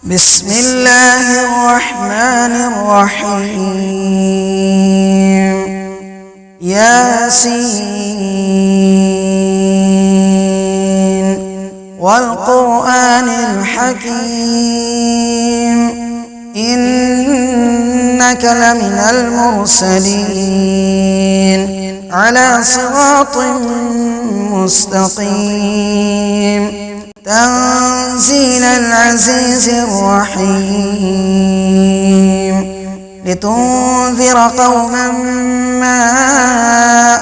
بسم الله الرحمن الرحيم. ياسين والقرآن الحكيم إنك لمن المرسلين على صراط مستقيم تنزيل العزيز الرحيم لتنذر قوما ما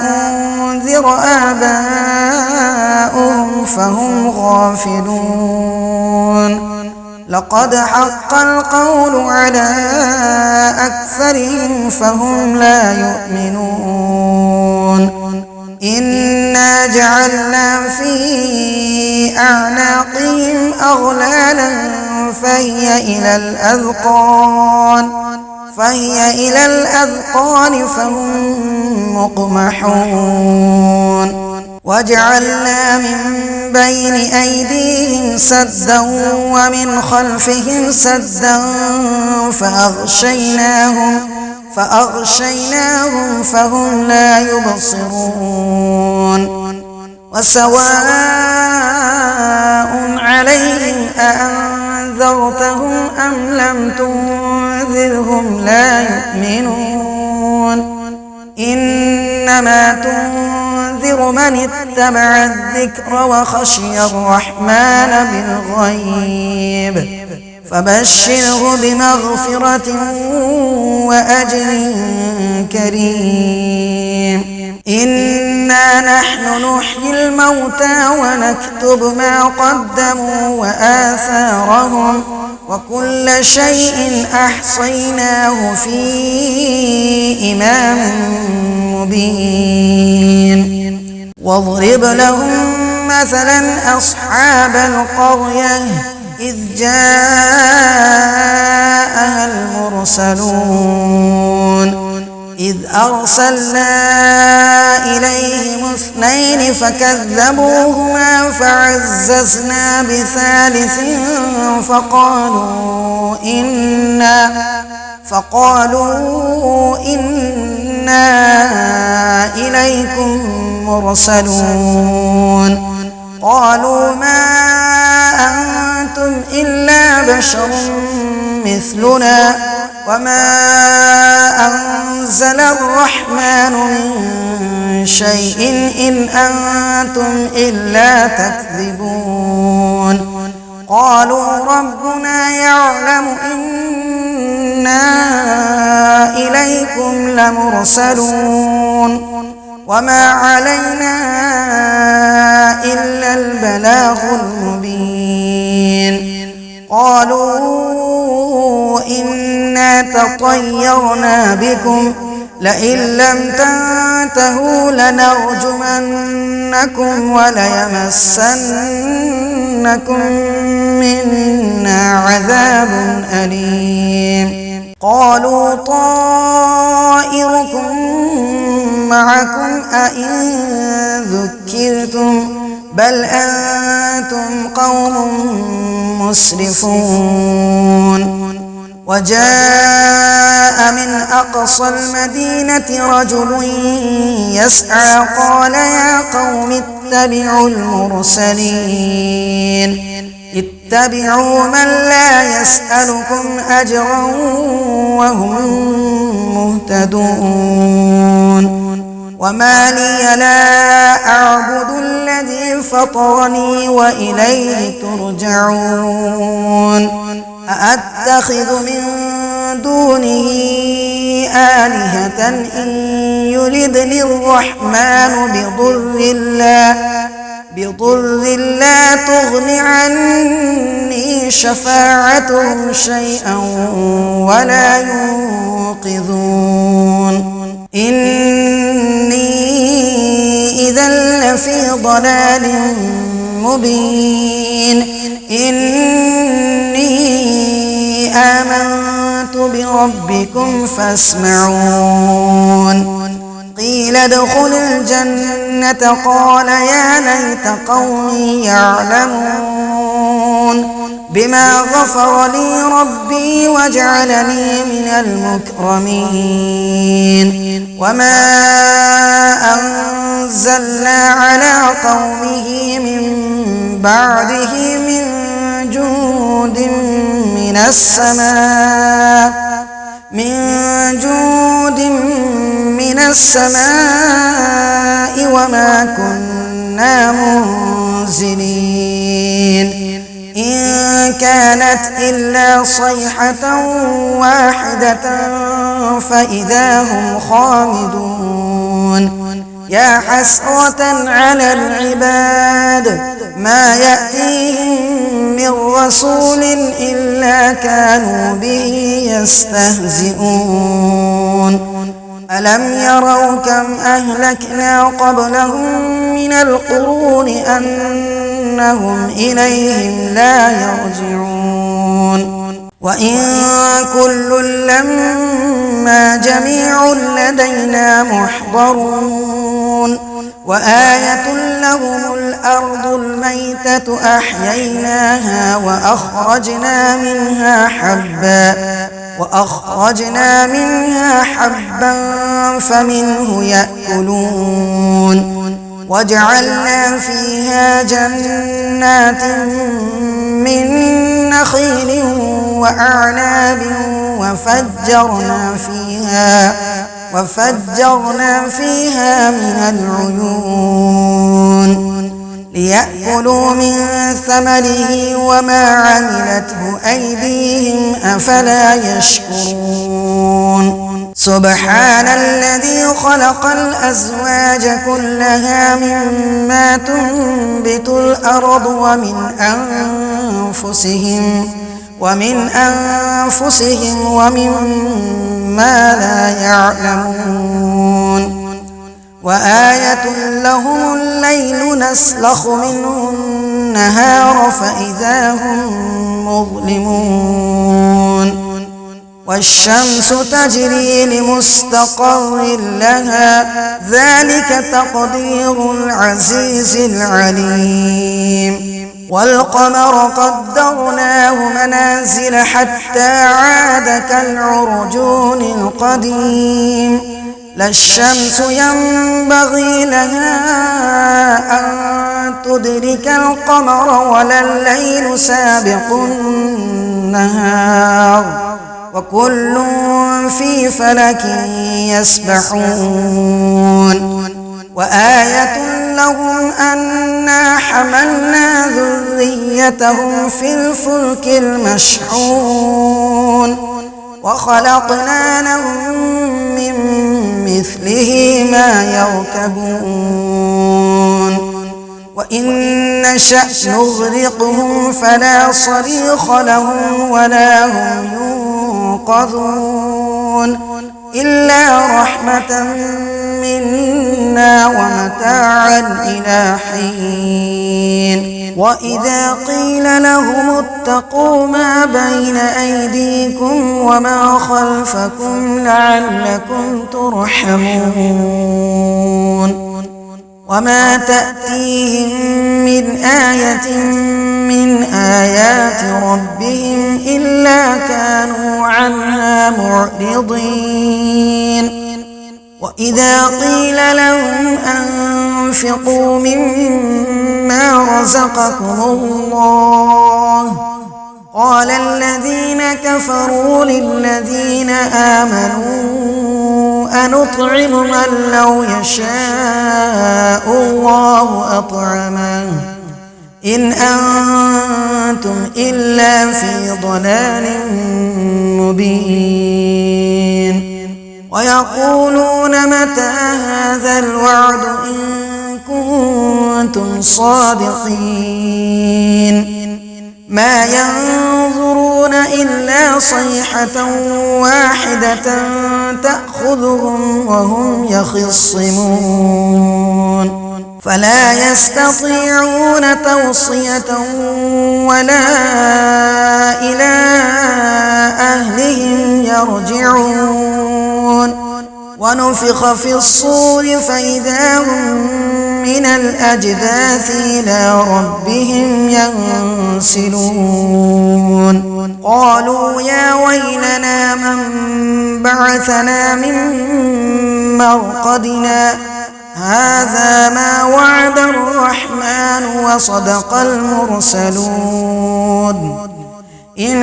أنذر آباؤهم فهم غافلون لقد حق القول على أكثرهم فهم لا يؤمنون إنا جعلنا في أعناقهم أغلالا فهي إلى الأذقان فهم مقمحون وجعلنا من بين أيديهم سدا ومن خلفهم سدا فأغشيناهم فهم لا يبصرون وسواء عليهم أأنذرتهم أم لم تنذرهم لا يؤمنون إنما تنذر من اتبع الذكر وخشي الرحمن بالغيب فبشره بمغفرة وأجر كريم إنا نحن نحيي الموتى ونكتب ما قدموا وآثارهم وكل شيء أحصيناه في إمام مبين واضرب لهم مثلا أصحاب القرية إذ جاءها المرسلون إذ أرسلنا إليهم 2 فكذبوهما فعززنا بثالث فقالوا إنا إليكم مرسلون قالوا ما أنتم إلا بشر مثلنا وما أنزل الرحمن من شيء إن أنتم إلا تكذبون قالوا ربنا يعلم إنا إليكم لمرسلون وما علينا إلا البلاغ المبين قالوا إنا تطيرنا بكم لئن لم تنتهوا لنرجمنكم وليمسنكم منا عذاب أليم قالوا طائركم معكم أئن ذكرتم بل أنتم قوم مسرفون وجاء من أقصى المدينة رجل يسعى قال يا قوم اتبعوا المرسلين اتبعوا من لا يسألكم أجرا وهم مهتدون وما لي لا أعبد الذي فطرني وإليه ترجعون أأتخذ من دونه آلهة إن يردني الرحمن بضر لا تغن عني شفاعتهم شيئا ولا ينقذون إني إذا لفي ضلال مبين إني آمنت بربكم فاسمعون قيل ادخل الجنة قال يا ليت قومي يعلمون بما غفر لي ربي وجعلني من المكرمين وما أنزلنا على قومه من بعده من جود من السماء وما كنا منزلين إن كانت إلا صيحة واحدة فإذا هم خامدون يا حسرة على العباد ما يأتيهم من رسول إلا كانوا به يستهزئون ألم يروا كم أهلكنا قبلهم من القرون أنهم إليهم لا يرجعون وإن كل لما جميع لدينا محضرون وآية لهم الأرض الميتة أحييناها وأخرجنا منها حبا فمنه يأكلون وجعلنا فيها جنات من نخيل وأعناب وفجرنا فيها من العيون ليأكلوا من ثمره وما عملته أيديهم أفلا يشكرون سبحان الذي خلق الأزواج كلها مما تنبت الأرض ومن أنفسهم ومما لا يعلمون وآية لهم الليل نسلخ منه النهار فإذا هم مظلمون والشمس تجري لمستقر لها ذلك تقدير العزيز العليم والقمر قدرناه منازل حتى عاد كالعرجون القديم لا الشمس ينبغي لها أن تدرك القمر ولا الليل سابق النهار وكل في فلك يسبحون وآية لهم أنا حملنا ذريتهم في الفلك المشحون وخلقنا لهم من مثله ما يركبون وإن نشأ نغرقهم فلا صريخ لهم ولا هم ينقذون إلا رحمة منا ومتاعا إلى حين وإذا قيل لهم اتقوا ما بين أيديكم وما خلفكم لعلكم ترحمون وما تأتيهم من آية من آيات ربهم إلا كانوا عنها معرضين وإذا قيل لهم أنفقوا مما رزقكم الله قال الذين كفروا للذين آمنوا أنطعم من لو يشاء الله أطعمه إن أنتم إلا في ضلال مبين ويقولون متى هذا الوعد إن كنتم صادقين ما ينظرون إلا صيحة واحدة تأخذهم وهم يخصمون فلا يستطيعون توصية ولا إلى أهلهم يرجعون ونفخ في الصور فإذا هم من الأجداث إلى ربهم ينسلون قالوا يا ويلنا من بعثنا من مرقدنا هذا ما وعد الرحمن وصدق المرسلون إن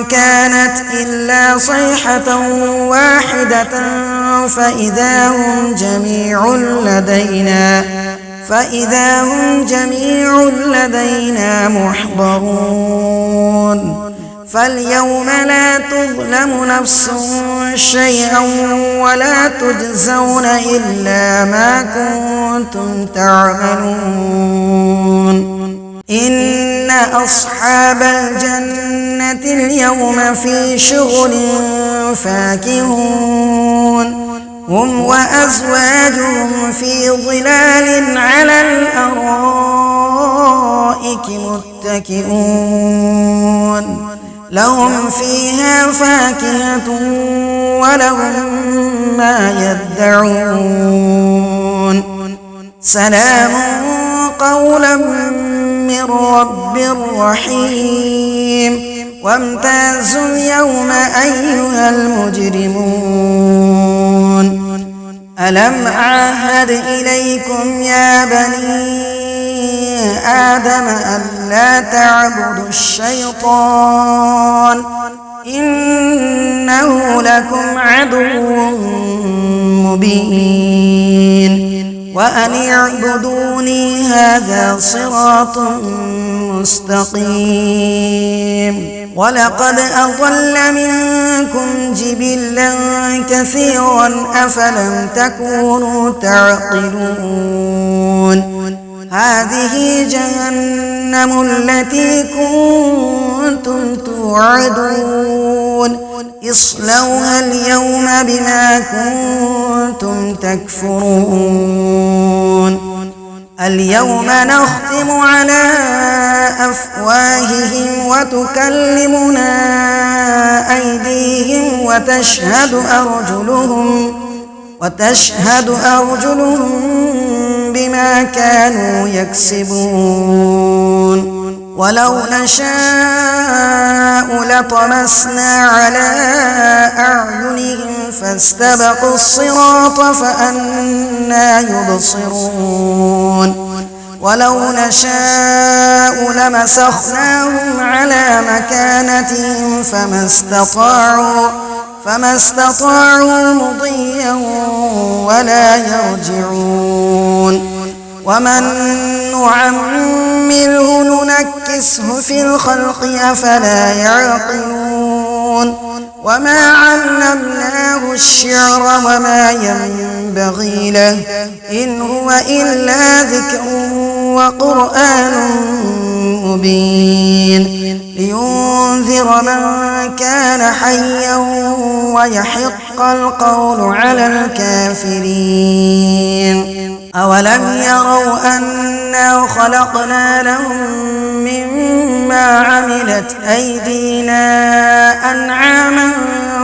كانت إلا صيحة واحدة فإذا هم جميع لدينا محضرون فاليوم لا تظلم نفس شيئا ولا تجزون إلا ما كنتم تعملون إن أصحاب الجنة اليوم في شغل فاكهون هم وأزواجهم في ظلال على الأرائك متكئون لهم فيها فاكهة ولهم ما يدعون سلام قولا من رب رحيم وامتازوا اليوم أيها المجرمون ألم أعهد إليكم يا بني آدم ألا تعبدوا الشيطان إنه لكم عدو مبين وأن اعبدوني هذا صراط مستقيم ولقد أضل منكم جبلا كثيرا أفلم تكونوا تعقلون هذه جهنم التي كنتم توعدون اصلوها اليوم بما كنتم تكفرون اليوم نختم على أفواههم وتكلمنا أيديهم وتشهد أرجلهم بما كانوا يكسبون ولو نشاء لطمسنا على أعينهم فاستبقوا الصراط فأنى يبصرون ولو نشاء لمسخناهم على مكانتهم فما استطاعوا مضيا ولا يرجعون ومن نعمره ننكسه في الخلق أفلا يعقلون وما علمناه الشعر وما ينبغي له إن هو إلا ذكر وقرآن مبين لينذر من كان حيا ويحق القول على الكافرين أولم يروا أنا خلقنا لهم مما عملت أيدينا أنعاما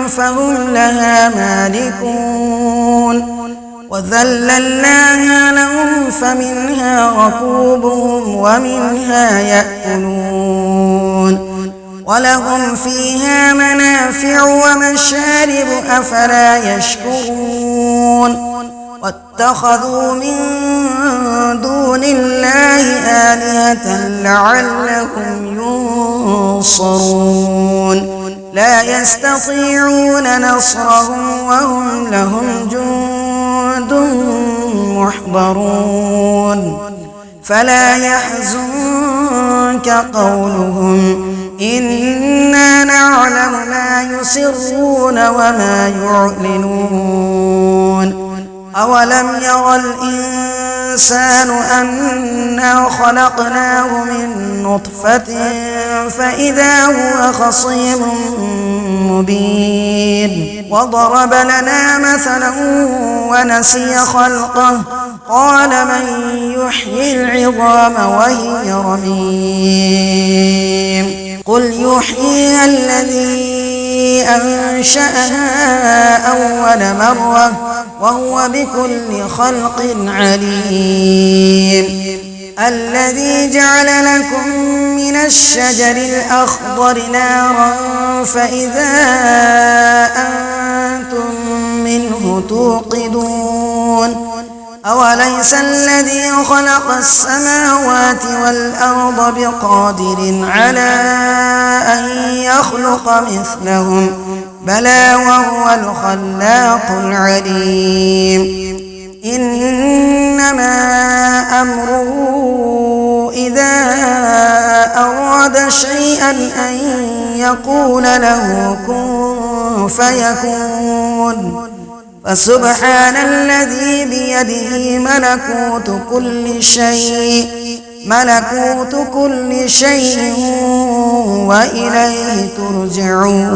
فهم لها مالكون وذللناها لهم فمنها ركوبهم ومنها يأكلون ولهم فيها منافع ومشارب أفلا يشكرون واتخذوا من دون الله آلهة لعلهم ينصرون لا يستطيعون نصرهم وهم لهم جند محضرون فلا يحزنك قولهم إنا نعلم ما يسرون وما يعلنون أولم يرى الإنسان أنا خلقناه من نطفة فإذا هو خصيم مبين وضرب لنا مثلا ونسي خلقه قال من يحيي العظام وهي رميم قل يحييها الذي أنشأها أول مرة وهو بكل خلق عليم. الذي جعل لكم من الشجر الأخضر نارا فإذا أنتم منه توقدون. أوليس الذي خلق السماوات والأرض بقادر على أن يخلق مثلهم بلى وهو الخلاق العليم. إنما أمره إذا أراد شيئا أن يقول له كن فيكون. فسبحان الذي بيده ملكوت كل شيء وإليه ترجعون.